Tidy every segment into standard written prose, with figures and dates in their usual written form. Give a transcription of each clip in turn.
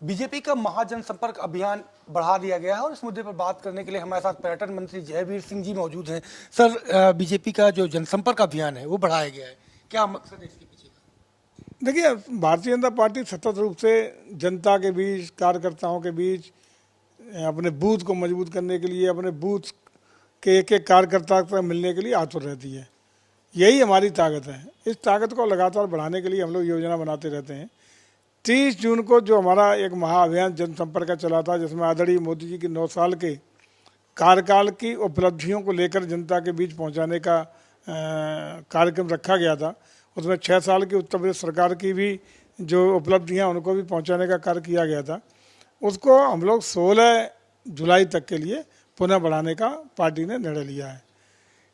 BJP का महाजनसंपर्क अभियान बढ़ा दिया गया है और इस मुद्दे पर बात करने के लिए हमारे साथ पर्यटन मंत्री जयवीर सिंह जी मौजूद हैं। सर, बीजेपी का जो जनसंपर्क अभियान है वो बढ़ाया गया है, क्या मकसद है इसके पीछे का? देखिए, भारतीय जनता पार्टी सतत रूप से जनता के बीच, कार्यकर्ताओं के बीच अपने बूथ को मजबूत करने के लिए, अपने बूथ के एक एक कार्यकर्ता तक मिलने के लिए आतुर रहती है। यही हमारी ताकत है। इस ताकत को लगातार बढ़ाने के लिए हम लोग योजना बनाते रहते हैं। 30 जून को जो हमारा एक महाअभियान जनसंपर्क का चला था, जिसमें आदरणीय मोदी जी की 9 साल के कार्यकाल की उपलब्धियों को लेकर जनता के बीच पहुंचाने का कार्यक्रम रखा गया था। उसमें 6 साल की उत्तर प्रदेश सरकार की भी जो उपलब्धियां उनको भी पहुंचाने का कार्य किया गया था। उसको हम लोग 16 जुलाई तक के लिए पुनः बढ़ाने का पार्टी ने निर्णय लिया है।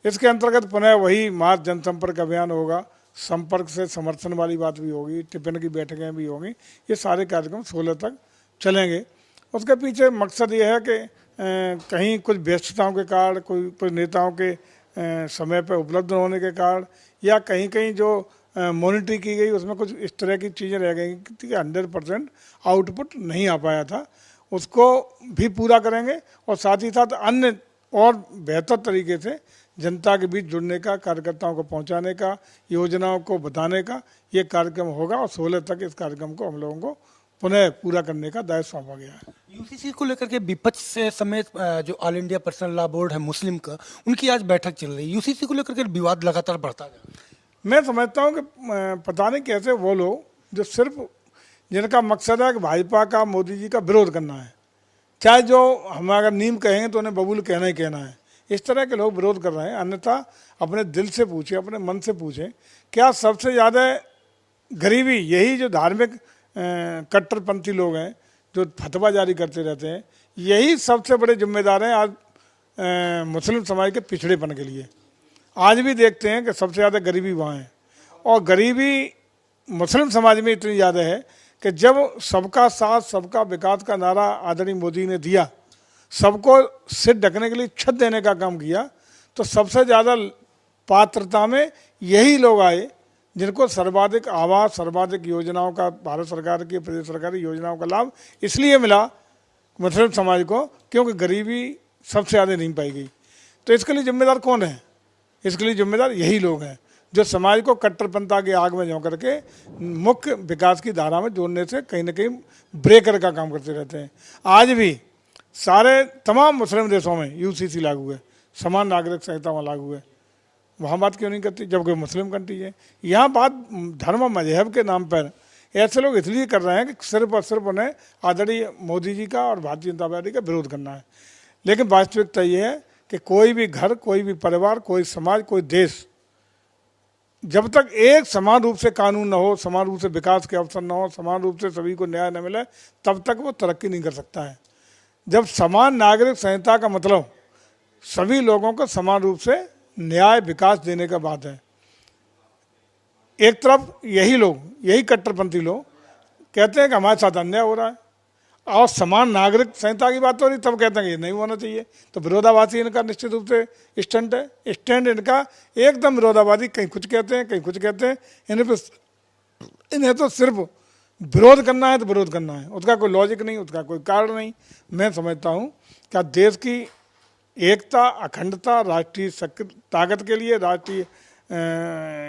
इसके अंतर्गत पुनः वही मार्च जनसंपर्क अभियान होगा, संपर्क से समर्थन वाली बात भी होगी, टिफिन की बैठकें भी होंगी। ये सारे कार्यक्रम 16 तक चलेंगे। उसके पीछे मकसद ये है कि कहीं कुछ व्यस्तताओं के कारण, कोई नेताओं के समय पर उपलब्ध न होने के कारण, या कहीं कहीं जो मॉनिटरिंग की गई उसमें कुछ इस तरह की चीज़ें रह गई कि 100% आउटपुट नहीं आ पाया था, उसको भी पूरा करेंगे। और साथ ही साथ अन्य और बेहतर तरीके से जनता के बीच जुड़ने का, कार्यकर्ताओं को पहुंचाने का, योजनाओं को बताने का ये कार्यक्रम होगा। और 16 तक इस कार्यक्रम को हम लोगों को पुनः पूरा करने का दायित्व सौंपा गया है। यूसीसी को लेकर के विपक्ष से समेत जो all India personal law board है मुस्लिम का, उनकी आज बैठक चल रही है। यूसीसी को लेकर के विवाद लगातार बढ़ता जा रहा है। मैं समझता हूँ कि पता नहीं कैसे वो लोग जो सिर्फ जिनका मकसद है कि भाजपा का, मोदी जी का विरोध करना है, चाहे जो हम अगर नीम कहेंगे तो उन्हें बबूल कहना ही कहना है, इस तरह के लोग विरोध कर रहे हैं। अन्यथा अपने दिल से पूछें, अपने मन से पूछें, क्या सबसे ज़्यादा गरीबी यही जो धार्मिक कट्टरपंथी लोग हैं जो फतवा जारी करते रहते हैं, यही सबसे बड़े जिम्मेदार हैं आज मुस्लिम समाज के पिछड़ेपन के लिए। आज भी देखते हैं कि सबसे ज़्यादा गरीबी वहाँ है, और गरीबी मुस्लिम समाज में इतनी ज़्यादा है कि जब सबका साथ सबका विकास का नारा आदरणीय मोदी ने दिया, सबको सिर ढकने के लिए छत देने का काम किया, तो सबसे ज़्यादा पात्रता में यही लोग आए जिनको सर्वाधिक आवास, सर्वाधिक योजनाओं का, भारत सरकार की, प्रदेश सरकार की योजनाओं का लाभ इसलिए मिला मुस्लिम समाज को क्योंकि गरीबी सबसे ज़्यादा नहीं पाई गई। तो इसके लिए जिम्मेदार कौन है? इसके लिए जिम्मेदार यही लोग हैं जो समाज को कट्टरपंथा की आग में झोंक करके मुख्य विकास की धारा में जोड़ने से कहीं ना कहीं ब्रेकर का काम करते रहते हैं। आज भी सारे तमाम मुस्लिम देशों में यूसीसी लागू है, समान नागरिक संहिता वहाँ लागू है। वहाँ बात क्यों नहीं करती जबकि मुस्लिम कंट्री है? यहाँ बात धर्म और मजहब के नाम पर ऐसे लोग इसलिए कर रहे हैं कि सिर्फ और सिर्फ उन्हें आदरणीय मोदी जी का और भारतीय जनता पार्टी का विरोध करना है। लेकिन वास्तविकता ये है कि कोई भी घर, कोई भी परिवार, कोई समाज, कोई देश जब तक एक समान रूप से कानून न हो, समान रूप से विकास के अवसर न हो, समान रूप से सभी को न्याय न मिले, तब तक वो तरक्की नहीं कर सकता है। जब समान नागरिक संहिता का मतलब सभी लोगों को समान रूप से न्याय, विकास देने का बात है। एक तरफ यही लोग, यही कट्टरपंथी लोग कहते हैं कि हमारे साथ अन्याय हो रहा है, और समान नागरिक संहिता की बात हो रही, तब कहते हैं कि ये नहीं होना चाहिए। तो विरोधाभासी इनका निश्चित रूप से स्टैंड है। स्टैंड इनका एकदम विरोधाभासी, कहीं कुछ कहते हैं, कहीं कुछ कहते हैं। इन्हें तो सिर्फ विरोध करना है तो विरोध करना है, उसका कोई लॉजिक नहीं, उसका कोई कारण नहीं। मैं समझता हूँ कि देश की एकता, अखंडता, राष्ट्रीय ताकत के लिए, राष्ट्रीय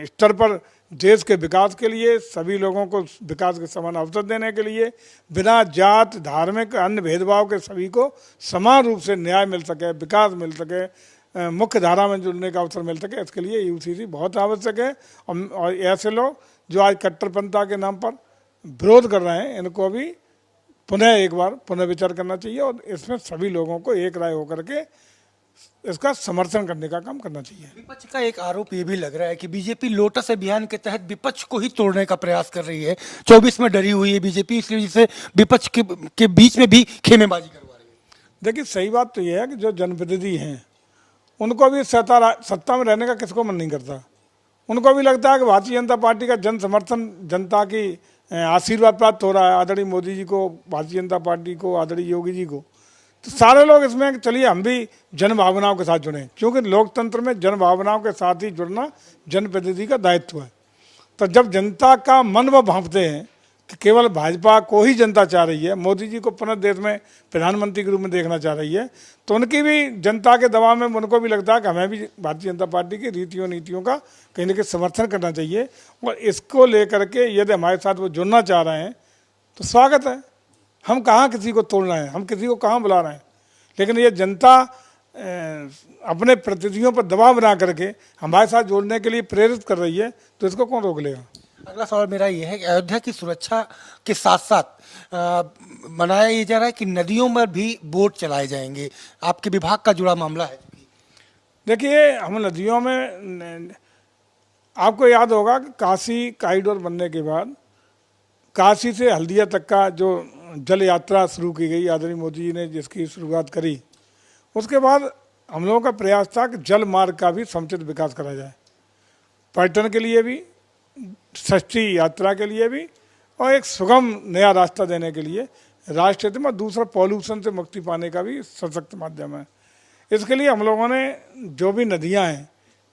स्तर पर देश के विकास के लिए, सभी लोगों को विकास के समान अवसर देने के लिए, बिना जात, धार्मिक, अन्य भेदभाव के सभी को समान रूप से न्याय मिल सके, विकास मिल सके, मुख्य धारा में जुड़ने का अवसर मिल सके, इसके लिए यूसीसी बहुत आवश्यक है। और ऐसे लोग जो आज कट्टरपंथा के नाम पर विरोध कर रहे हैं, इनको भी पुनः एक बार पुनर्विचार करना चाहिए और इसमें सभी लोगों को एक राय होकर के इसका समर्थन करने का काम करना चाहिए। विपक्ष का एक आरोप ये भी लग रहा है कि बीजेपी लोटस अभियान के तहत विपक्ष को ही तोड़ने का प्रयास कर रही है। 24 में डरी हुई है बीजेपी, इसलिए वजह से विपक्ष के बीच में भी खेमेबाजी करवा रही है। देखिए, सही बात तो यह है कि जो जनप्रतिनिधि हैं उनको भी सत्ता में रहने का किसको मन नहीं करता। उनको भी लगता है कि भारतीय जनता पार्टी का जन समर्थन, जनता की आशीर्वाद प्राप्त हो रहा है, आदरणीय मोदी जी को, भारतीय जनता पार्टी को, आदरणीय योगी जी को। तो सारे लोग इसमें चलिए हम भी जन भावनाओं के साथ जुड़ें, क्योंकि लोकतंत्र में जन भावनाओं के साथ ही जुड़ना जनप्रतिनिधि का दायित्व है। तो जब जनता का मन वो भांपते हैं कि केवल भाजपा को ही जनता चाह रही है, मोदी जी को पुनः देश में प्रधानमंत्री के रूप में देखना चाह रही है, तो उनकी भी जनता के दबाव में उनको भी लगता है कि हमें भी भारतीय जनता पार्टी की रीतियों नीतियों का कहीं ना कहीं समर्थन करना चाहिए। और इसको लेकर के यदि हमारे साथ वो जुड़ना चाह रहे हैं तो स्वागत है। हम कहाँ किसी को तोड़ रहे हैं, हम किसी को कहाँ बुला रहे हैं, लेकिन ये जनता अपने प्रतिनिधियों पर दबाव बना करके हमारे साथ जोड़ने के लिए प्रेरित कर रही है, तो इसको कौन रोक लेगा। अगला सवाल मेरा ये है कि अयोध्या की सुरक्षा के साथ साथ मनाया ये जा रहा है कि नदियों में भी बोट चलाए जाएंगे, आपके विभाग का जुड़ा मामला है। देखिए, हम नदियों में, आपको याद होगा कि काशी कॉरिडोर बनने के बाद काशी से हल्दिया तक का जो जल यात्रा शुरू की गई, आदरणीय मोदी जी ने जिसकी शुरुआत करी, उसके बाद हम लोगों का प्रयास था कि जल मार्ग का भी समुचित विकास करा जाए, पर्यटन के लिए भी, षष्ठी यात्रा के लिए भी, और एक सुगम नया रास्ता देने के लिए राष्ट्रीय हित में, दूसरा पॉल्यूशन से मुक्ति पाने का भी सशक्त माध्यम है। इसके लिए हम लोगों ने जो भी नदियां हैं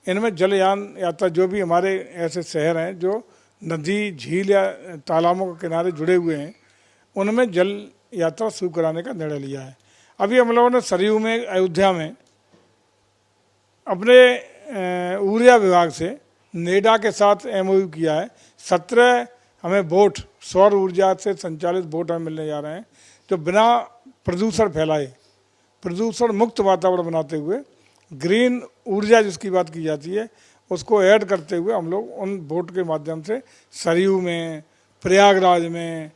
इनमें जलयान यात्रा, जो भी हमारे ऐसे शहर हैं जो नदी, झील या तालाबों के किनारे जुड़े हुए हैं, उनमें जल यात्रा शुरू कराने का निर्णय लिया है। अभी हम लोगों ने सरयू में, अयोध्या में अपने ऊर्जा विभाग से नेडा के साथ एमओयू किया है। 17 हमें बोट, सौर ऊर्जा से संचालित बोट हमें मिलने जा रहे हैं, जो बिना प्रदूषण फैलाए, प्रदूषण मुक्त वातावरण बनाते हुए ग्रीन ऊर्जा जिसकी बात की जाती है उसको ऐड करते हुए हम लोग उन बोट के माध्यम से सरयू में, प्रयागराज में,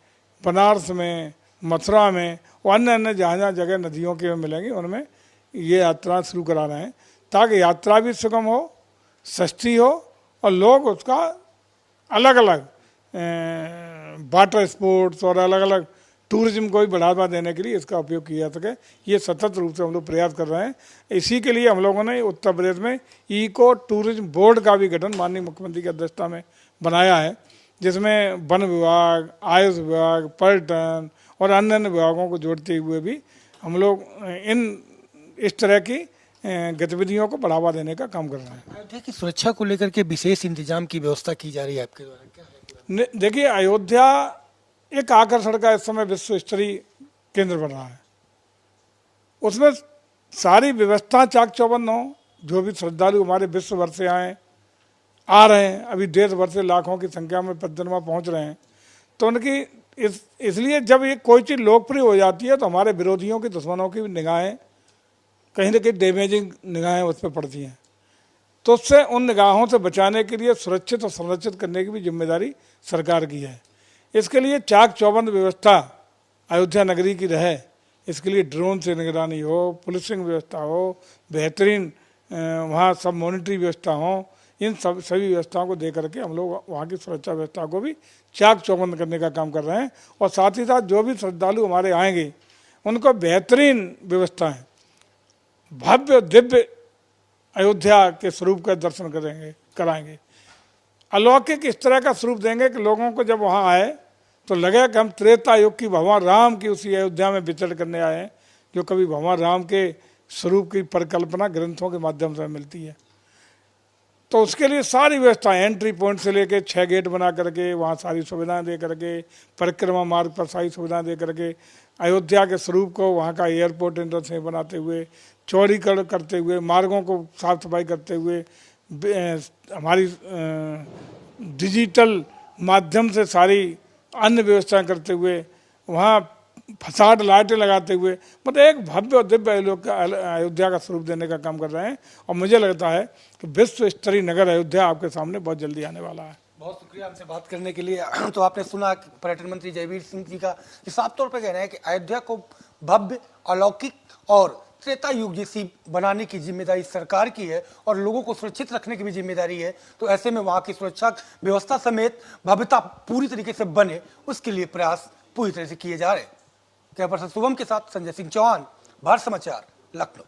बनारस में, मथुरा में और अन्य अन्य जहाँ जहाँ जगह नदियों के मिलेंगी उनमें ये यात्रा शुरू करा रहे हैं, ताकि यात्रा भी सुगम हो, सस्ती हो और लोग उसका अलग अलग वाटर स्पोर्ट्स और अलग अलग टूरिज्म को भी बढ़ावा देने के लिए इसका उपयोग किया जा सके। ये सतत रूप से हम लोग प्रयास कर रहे हैं। इसी के लिए हम लोगों ने उत्तर प्रदेश में इको टूरिज्म बोर्ड का भी गठन माननीय मुख्यमंत्री की अध्यक्षता में बनाया है, जिसमें वन विभाग, आयुष विभाग, पर्यटन और अन्य अन्य विभागों को जोड़ते हुए भी हम लोग इस तरह की गतिविधियों को बढ़ावा देने का काम कर रहे हैं। अयोध्या की सुरक्षा को लेकर के विशेष इंतजाम की व्यवस्था की जा रही है आपके द्वारा, क्या है? देखिए, अयोध्या एक आकर्षण का इस समय विश्व स्तरीय केंद्र बन रहा है, उसमें सारी व्यवस्था चाक चौबंद हो, जो भी श्रद्धालु हमारे विश्व भर से आ रहे हैं, अभी देश भर से लाखों की संख्या में प्रतिदिन पहुंच रहे हैं, तो उनकी इसलिए जब ये कोई चीज़ लोकप्रिय हो जाती है तो हमारे विरोधियों की, दुश्मनों की निगाहें कहीं ना कहीं डैमेजिंग निगाहें उस पर पड़ती हैं, तो उससे उन निगाहों से बचाने के लिए सुरक्षित और संरक्षित करने की भी जिम्मेदारी सरकार की है। इसके लिए चाक चौबंद व्यवस्था अयोध्या नगरी की रहे, इसके लिए ड्रोन से निगरानी हो, पुलिसिंग व्यवस्था हो, बेहतरीन वहाँ सब मॉनिटरी व्यवस्था हो, इन सभी व्यवस्थाओं को दे करके हम लोग वहाँ की सुरक्षा व्यवस्था को भी चाक चौबंद करने का काम कर रहे हैं। और साथ ही साथ जो भी श्रद्धालु हमारे आएंगे उनको बेहतरीन व्यवस्था है, भव्य दिव्य अयोध्या के स्वरूप का दर्शन कराएंगे, अलौकिक इस तरह का स्वरूप देंगे कि लोगों को जब वहाँ आए तो लगे कि हम त्रेता युग की भगवान राम की उसी अयोध्या में विचरण करने आए हैं, जो कभी भगवान राम के स्वरूप की परिकल्पना ग्रंथों के माध्यम से मिलती है। तो उसके लिए सारी व्यवस्था, एंट्री पॉइंट से लेके 6 गेट बना करके वहाँ सारी सुविधाएं दे करके, परिक्रमा मार्ग पर सारी सुविधाएं दे करके, अयोध्या के स्वरूप को वहाँ का एयरपोर्ट इंटरचेंज बनाते हुए, चौड़ीकरण करते हुए, मार्गों को साफ सफाई करते हुए, हमारी डिजिटल माध्यम से सारी अन्य व्यवस्थाएं करते हुए, वहाँ फसाड लाइटें लगाते हुए, मतलब एक भव्य और दिव्य अयोध्या का स्वरूप देने का काम कर रहे हैं। और मुझे लगता है कि विश्व स्तरीय नगर अयोध्या आपके सामने बहुत जल्दी आने वाला है। बहुत शुक्रिया हमसे बात करने के लिए। तो आपने सुना कि पर्यटन मंत्री जयवीर सिंह जी का साफ तौर पर कहना है कि अयोध्या को भव्य, अलौकिक और त्रेता युग जैसी बनाने की जिम्मेदारी सरकार की है और लोगों को सुरक्षित रखने की भी जिम्मेदारी है। तो ऐसे में वहां की सुरक्षा व्यवस्था समेत भव्यता पूरी तरीके से बने, उसके लिए प्रयास पूरी तरह से किए जा रहे हैं। कैमरा पर्सन शुभम के साथ संजय सिंह चौहान, भारत समाचार, लखनऊ।